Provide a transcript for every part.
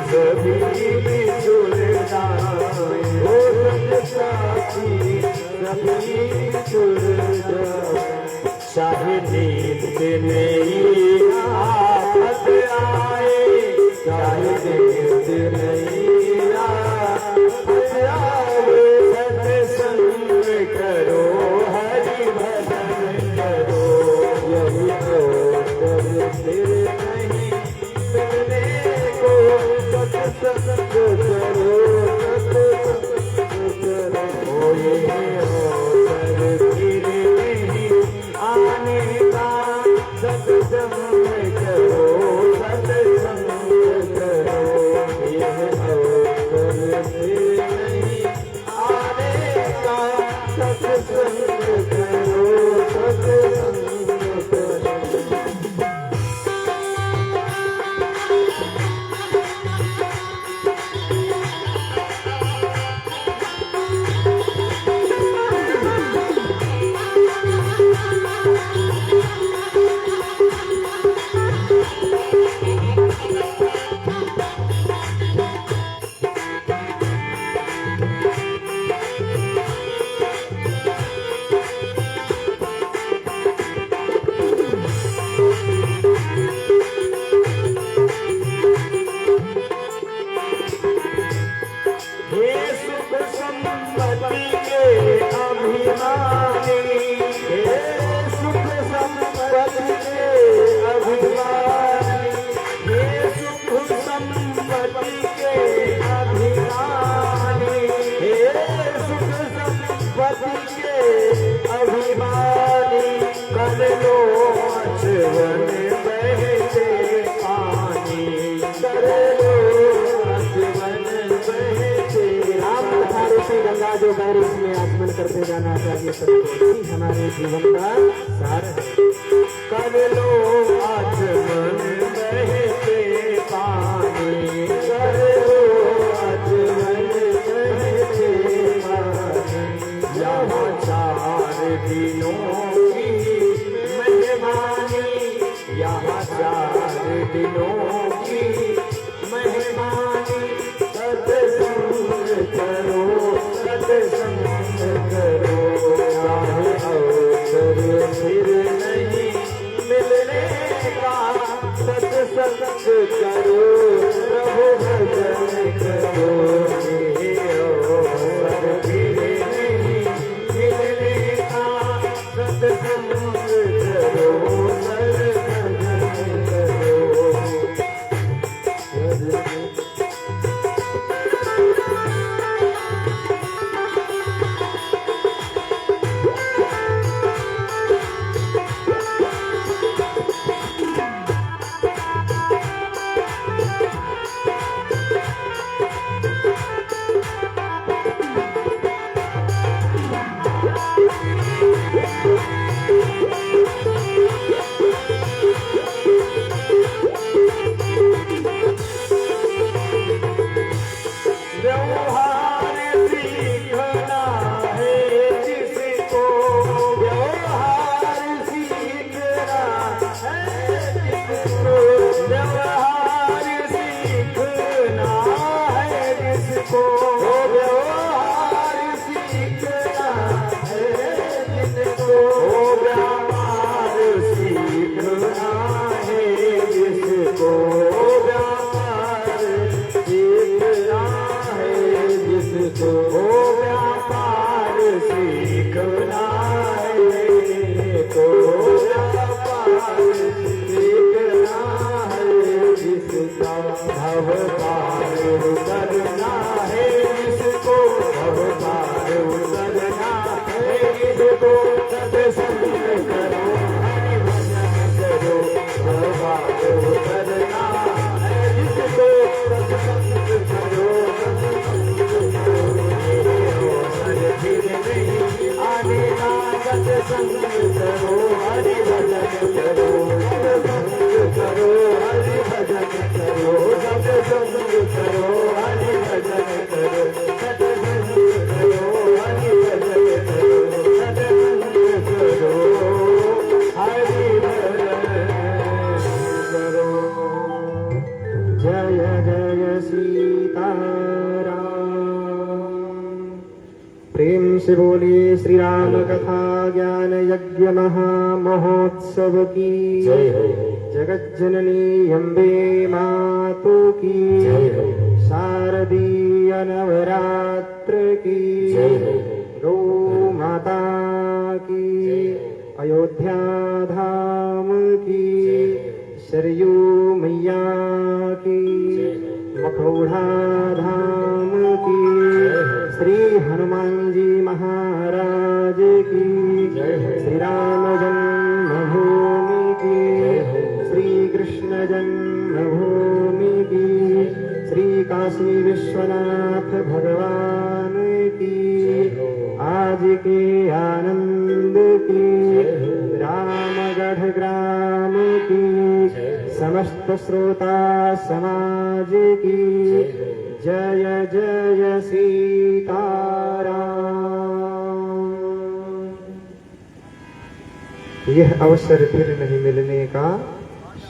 सभी बिछुड़ जाए, ओ साथी सभी बिछुड़ जाए। चाहे नींद नहीं आफत आए, चाहे नींद नहीं आफत आए, सत्संग करो हरि भजन करो, यही तो फिर नहीं मिलने को, सत्संग करो सत्संग करो, ये अवसर फिर नहीं आने का, सत्संग करो सत्संग करो, यह अवसर फिर नहीं आने का, सत्संग करो सत्संग करो। गंगा जो गैर उसमें आगमन करते जाना चाहिए, सबको हमारे जीवन का सार है। कर लो आचमन बहते पानी, कर लो आचमन बहते पानी, यहाँ 4 दिनों की मेहमानी, यहाँ 4 दिनों की मेहमानी, सत्संग करो सत्संग करो, चाहे अवसर फिर नहीं मिलने का, सत्संग करो प्रभु भजन करो, ये अवसर फिर नहीं मिलने का, सत्संग करो सत्संग करो। से बोलिए श्री राम कथा ज्ञान यज्ञ महामहोत्सव की जय हो। जगत जननी अम्बे मातु की जय हो। शारदीय नवरात्र की जय हो। गौ माता की अयोध्या धाम की सरयू मैया की मखौड़ा धाम की श्री हनुमान जी महाराज की श्री राम जन्मभूमि की श्री कृष्ण जन्मभूमि की श्री काशी विश्वनाथ भगवान की आज के आनंद की रामगढ़ ग्राम की समस्त श्रोता समाज की जय जय सीताराम। यह अवसर फिर नहीं मिलने का,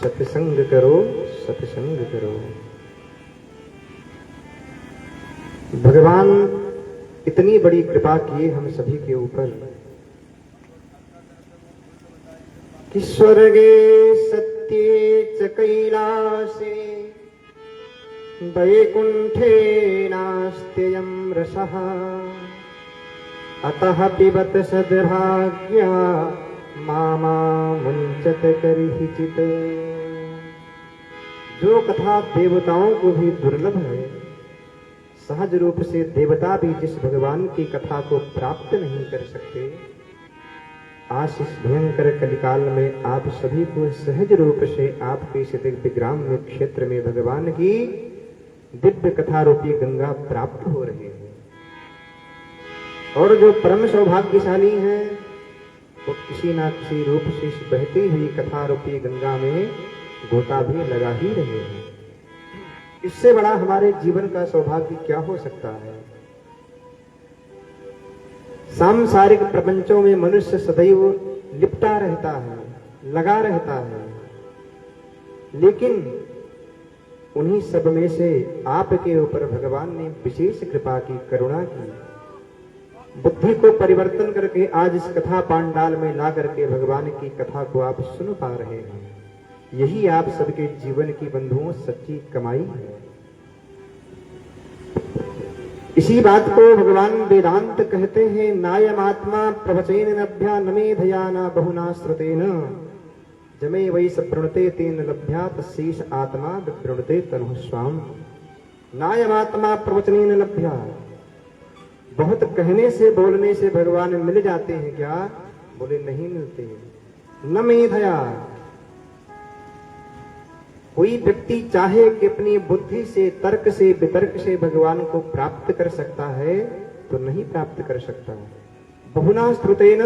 सत्संग करो सत्संग करो। भगवान इतनी बड़ी कृपा किए हम सभी के ऊपर कि स्वर्गे सत्ये च कैलासे वैकुंठे नास्त्ययं रसः अतः पिबत सद्भाग्या मामा मुंचत करिहिचित्। जो कथा देवताओं को भी दुर्लभ है, सहज रूप से देवता भी जिस भगवान की कथा को प्राप्त नहीं कर सकते, आज इस भयंकर कलिकाल में आप सभी को सहज रूप से आपके इस दिव्य ग्राम में क्षेत्र में भगवान की दिव्य कथा रूपी गंगा प्राप्त हो रही है। और जो परम सौभाग्यशाली हैं वो किसी ना किसी रूप से इस बहती हुई कथा रूपी गंगा में गोता भी लगा ही रहे हैं। इससे बड़ा हमारे जीवन का सौभाग्य क्या हो सकता है। सांसारिक प्रपंचों में मनुष्य सदैव लिपटा रहता है, लगा रहता है, लेकिन उन्हीं सब में से आपके ऊपर भगवान ने विशेष कृपा की, करुणा की, बुद्धि को परिवर्तन करके आज इस कथा पांडाल में ला करके भगवान की कथा को आप सुन पा रहे हैं। यही आप सबके जीवन की बंधुओं सच्ची कमाई है। इसी बात को भगवान वेदांत कहते हैं, नायमात्मा प्रवचेन नभ्या न मेधया न बहुना श्रुतेन जमे वै सप्रणुते तेन लभ्या तस्यैष आत्मा विप्रणुते तनुः स्वाम। नायमात्मा प्रवचनेन लभ्या, बहुत कहने से बोलने से भगवान मिल जाते हैं क्या? बोले नहीं मिलते। न मेधया, कोई व्यक्ति चाहे कि अपनी बुद्धि से, तर्क से, वितर्क से भगवान को प्राप्त कर सकता है तो नहीं प्राप्त कर सकता। बहुना श्रुतेन,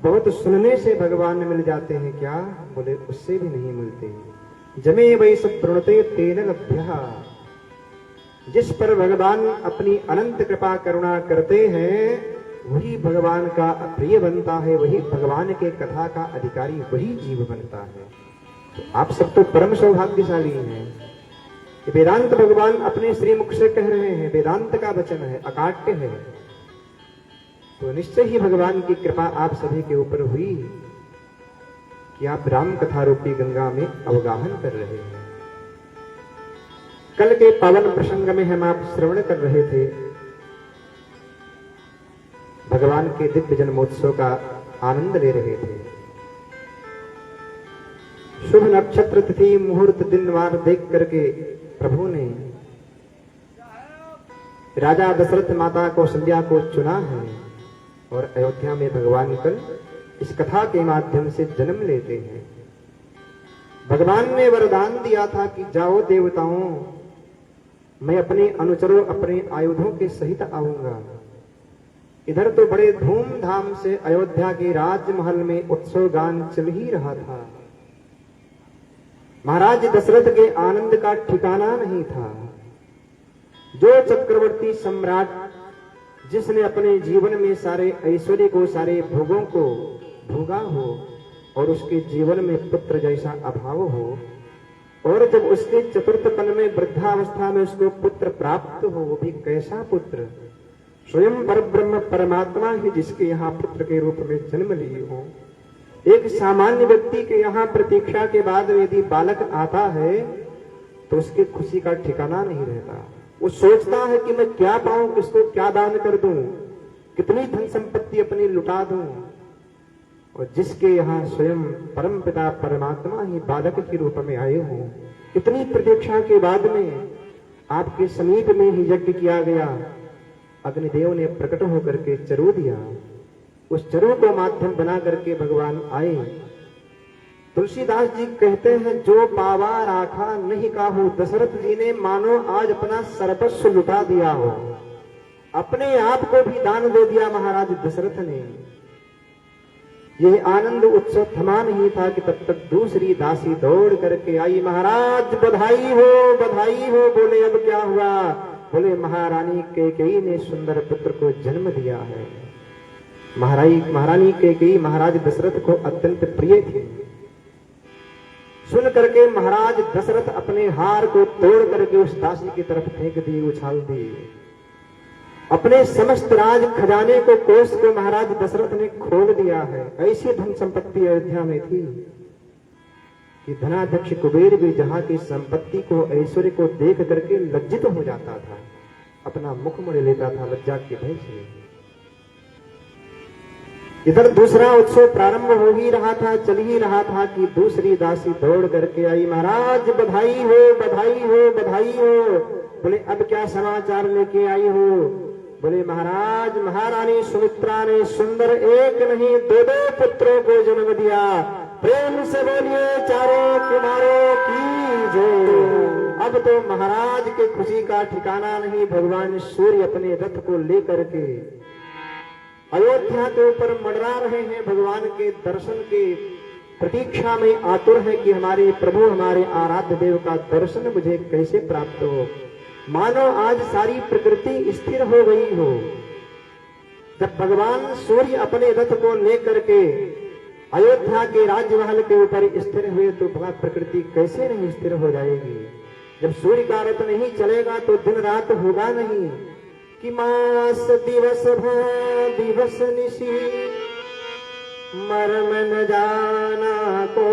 बहुत सुनने से भगवान मिल जाते हैं क्या? बोले उससे भी नहीं मिलते। जमे वै सप्रणुते तेन लभ्यः, जिस पर भगवान अपनी अनंत कृपा करुणा करते हैं वही भगवान का प्रिय बनता है, वही भगवान के कथा का अधिकारी, वही जीव बनता है। तो आप सब तो परम सौभाग्यशाली हैं। वेदांत भगवान अपने श्रीमुख से कह रहे हैं, वेदांत का वचन है, अकाट्य है, तो निश्चय ही भगवान की कृपा आप सभी के ऊपर हुई कि आप राम कथा रूपी गंगा में अवगाहन कर रहे हैं। कल के पावन प्रसंग में हम आप श्रवण कर रहे थे भगवान के दिव्य जन्मोत्सव का आनंद ले रहे थे। शुभ नक्षत्र तिथि मुहूर्त दिन वार देख करके प्रभु ने राजा दशरथ माता कौशल्या को चुना है और अयोध्या में भगवान कल इस कथा के माध्यम से जन्म लेते हैं। भगवान ने वरदान दिया था कि जाओ देवताओं, मैं अपने अनुचरों, अपने आयुधों के सहित आऊंगा। इधर तो बड़े धूमधाम से अयोध्या के राजमहल में उत्सव गान चल ही रहा था। महाराज दशरथ के आनंद का ठिकाना नहीं था। जो चक्रवर्ती सम्राट जिसने अपने जीवन में सारे ऐश्वर्य को, सारे भोगों को भोगा हो और उसके जीवन में पुत्र जैसा अभाव हो, और जब उसके चतुर्थपन में वृद्धावस्था में उसको पुत्र प्राप्त हो, वो भी कैसा पुत्र स्वयं परब्रह्म परमात्मा ही जिसके यहाँ पुत्र के रूप में जन्म लिए हो, एक सामान्य व्यक्ति के यहाँ प्रतीक्षा के बाद यदि बालक आता है तो उसकी खुशी का ठिकाना नहीं रहता। वो सोचता है कि मैं क्या पाऊं, किसको क्या दान कर दूं, कितनी धन संपत्ति अपनी लुटा दूं। और जिसके यहाँ स्वयं परम पिता परमात्मा ही बालक के रूप में आए हों, इतनी प्रतीक्षा के बाद में आपके समीप में ही यज्ञ किया गया, अग्निदेव ने प्रकट होकर के चरु दिया, उस चरु को माध्यम बना करके भगवान आए। तुलसीदास जी कहते हैं, जो पावा राखा नहीं काहू, दशरथ जी ने मानो आज अपना सर्वस्व लुटा दिया हो, अपने आप को भी दान दे दिया महाराज दशरथ ने। यह आनंद उत्सव थमा नहीं था कि तब तक दूसरी दासी दौड़ करके आई, महाराज बधाई हो बधाई हो। बोले अब क्या हुआ? बोले महारानी कैकेयी ने सुंदर पुत्र को जन्म दिया है। महारानी कैकेयी महाराज दशरथ को अत्यंत प्रिय थी। सुन करके महाराज दशरथ अपने हार को तोड़ करके उस दासी की तरफ फेंक दिए, उछाल दिए। अपने समस्त राज खजाने को, कोष को महाराज दशरथ ने खोल दिया है। ऐसी धन संपत्ति अयोध्या में थी कि धनाध्यक्ष कुबेर भी जहां की संपत्ति को, ऐश्वर्य को देख करके लज्जित हो जाता था, अपना मुख मोड़ लेता था लज्जा के भय से। इधर दूसरा उत्सव प्रारंभ हो ही रहा था, चल ही रहा था कि दूसरी दासी दौड़ करके आई, महाराज बधाई हो बधाई हो बधाई हो। बोले अब क्या समाचार लेके आई हो? बोले महाराज महारानी सुमित्रा ने सुंदर एक नहीं दो दो पुत्रों को जन्म दिया। प्रेम से बोलिए चारों कुमारों की जय। अब तो महाराज के खुशी का ठिकाना नहीं। भगवान सूर्य अपने रथ को लेकर के अयोध्या के ऊपर मंडरा रहे हैं, भगवान के दर्शन के प्रतीक्षा में आतुर है कि हमारे प्रभु, हमारे आराध्य देव का दर्शन मुझे कैसे प्राप्त हो। मानो आज सारी प्रकृति स्थिर हो गई हो। जब भगवान सूर्य अपने रथ को लेकर के अयोध्या के राजमहल के ऊपर स्थिर हुए तो भला प्रकृति कैसे नहीं स्थिर हो जाएगी। जब सूर्य का रथ नहीं चलेगा तो दिन रात होगा नहीं कि मास दिवस दिवस निशी मर्म न जाना को,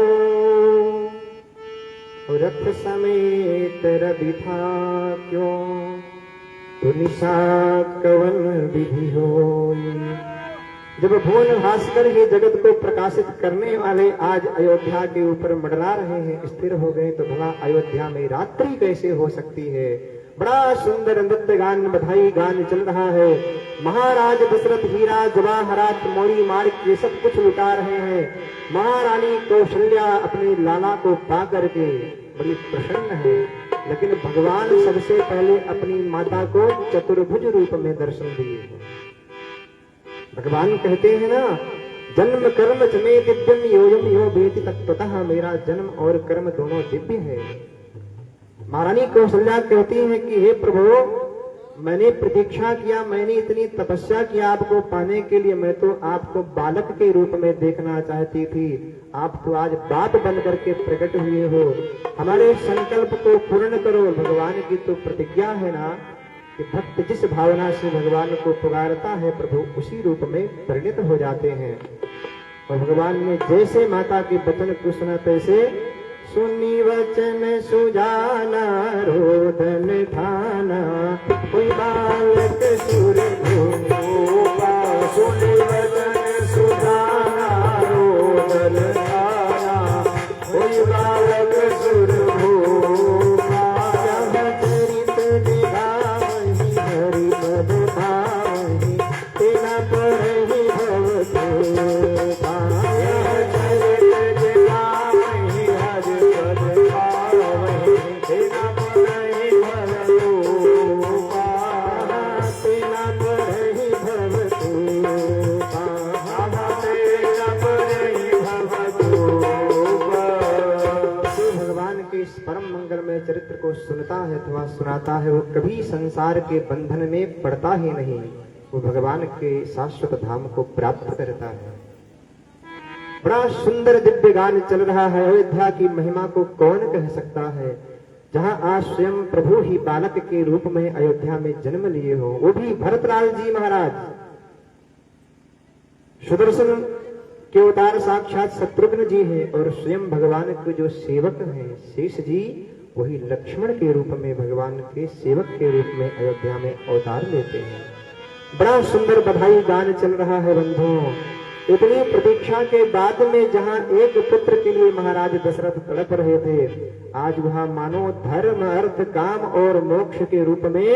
रथ समेत रवि था क्यों, तो निशा कवन विधि होई। जब भुवन भास्कर ही जगत को प्रकाशित करने वाले आज अयोध्या के ऊपर मंडरा रहे हैं, स्थिर हो गए, तो भला अयोध्या में रात्रि कैसे हो सकती है। बड़ा सुंदर नृत्य गान, बधाई गान चल रहा है। महाराज दशरथ हीरा जवाहरात मोड़ी मार्ग ये सब कुछ लुटा रहे हैं। महारानी कौशल्या अपने लाला को पा करके बड़ी प्रसन्न है, लेकिन भगवान सबसे पहले अपनी माता को चतुर्भुज रूप में दर्शन दिए। भगवान कहते हैं ना, जन्म कर्म च मे दिव्यम योयम यो वेति तत्वतः, मेरा जन्म और कर्म दोनों दिव्य है। महारानी कौशल्या कहती है कि हे प्रभु, मैंने प्रतीक्षा किया, मैंने इतनी तपस्या किया आपको पाने के लिए। मैं तो आपको बालक के रूप में देखना चाहती थी, आप तो आज बाप बन करके प्रकट हुए हो। हमारे संकल्प को पूर्ण करो। भगवान की तो प्रतिज्ञा है ना कि भक्त जिस भावना से भगवान को पुकारता है, प्रभु उसी रूप में परिणत हो जाते हैं। और भगवान ने जैसे माता के वचन को सुना, तैसे सुनी वचन सुजाना रोदन ठाना, कोई बालक सुर भूपा। सुनी वचन सुजाना रोदन ठाना, कोई बालक सुर भूपा। जब चरित दिखावहि हरि पद भावहि, तेना परहि भव पाया। परम मंगलमय चरित्र को सुनता है अथवा सुनाता है, वो कभी संसार के बंधन में पड़ता ही नहीं, वो भगवान के शाश्वत धाम को प्राप्त करता है। बड़ा सुंदर दिव्य गान चल रहा है। अयोध्या की महिमा को कौन कह सकता है। जहां आज स्वयं प्रभु ही बालक के रूप में अयोध्या में जन्म लिए हो, वो भी भरतलाल जी महाराज। सुदर्शन के अवतार साक्षात शत्रुघ्न जी हैं और स्वयं भगवान के जो सेवक हैं शेष जी, वही लक्ष्मण के रूप में भगवान के सेवक के रूप में अयोध्या में अवतार लेते हैं। बड़ा सुंदर बधाई गान चल रहा है बंधुओं। इतनी प्रतीक्षा के बाद में जहां एक पुत्र के लिए महाराज दशरथ तड़प रहे थे, आज वहां मानो धर्म अर्थ काम और मोक्ष के रूप में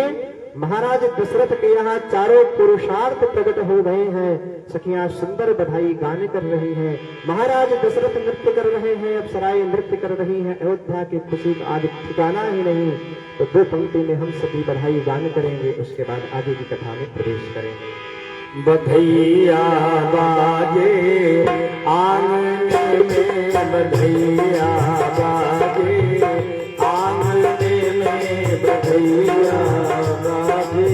महाराज दशरथ के यहाँ चारों पुरुषार्थ प्रकट हो गए हैं। सखियां सुंदर बधाई गाने कर रही हैं, महाराज दशरथ नृत्य कर रहे हैं, अप्सराएं नृत्य कर रही हैं। अयोध्या की खुशी का आज ठिकाना ही नहीं। तो दो पंक्ति में हम सभी बधाई गान करेंगे, उसके बाद आगे की कथा में प्रवेश करेंगे। बधैया बाजे आंगन में, बधैया बाजे आंगन में, बधैया बाजे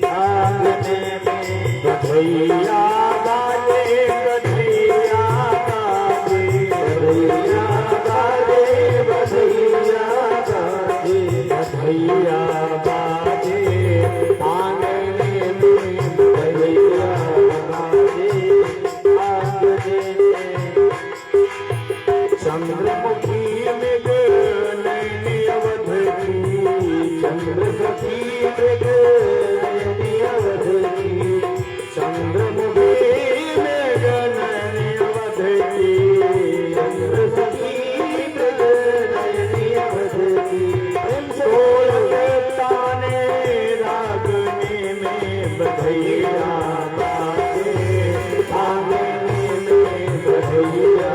आंगन में, बधैया बाजे, बधैया बाजे, बधैया बाजे, बधैया बाजे, बधैया बाजे आंगन में, बधैया बाजे आंगन में। चंद्रमुखी मृग नयनी अवध की, चंद्रमुखी मृग नयनी अवध की, चंद्रमुखी मृग नयनी अवध की, चंद्रमुखी मृग नयनी अवध की। ढोलक ताने रागने में, बधैया बाजे आंगन में, बधैया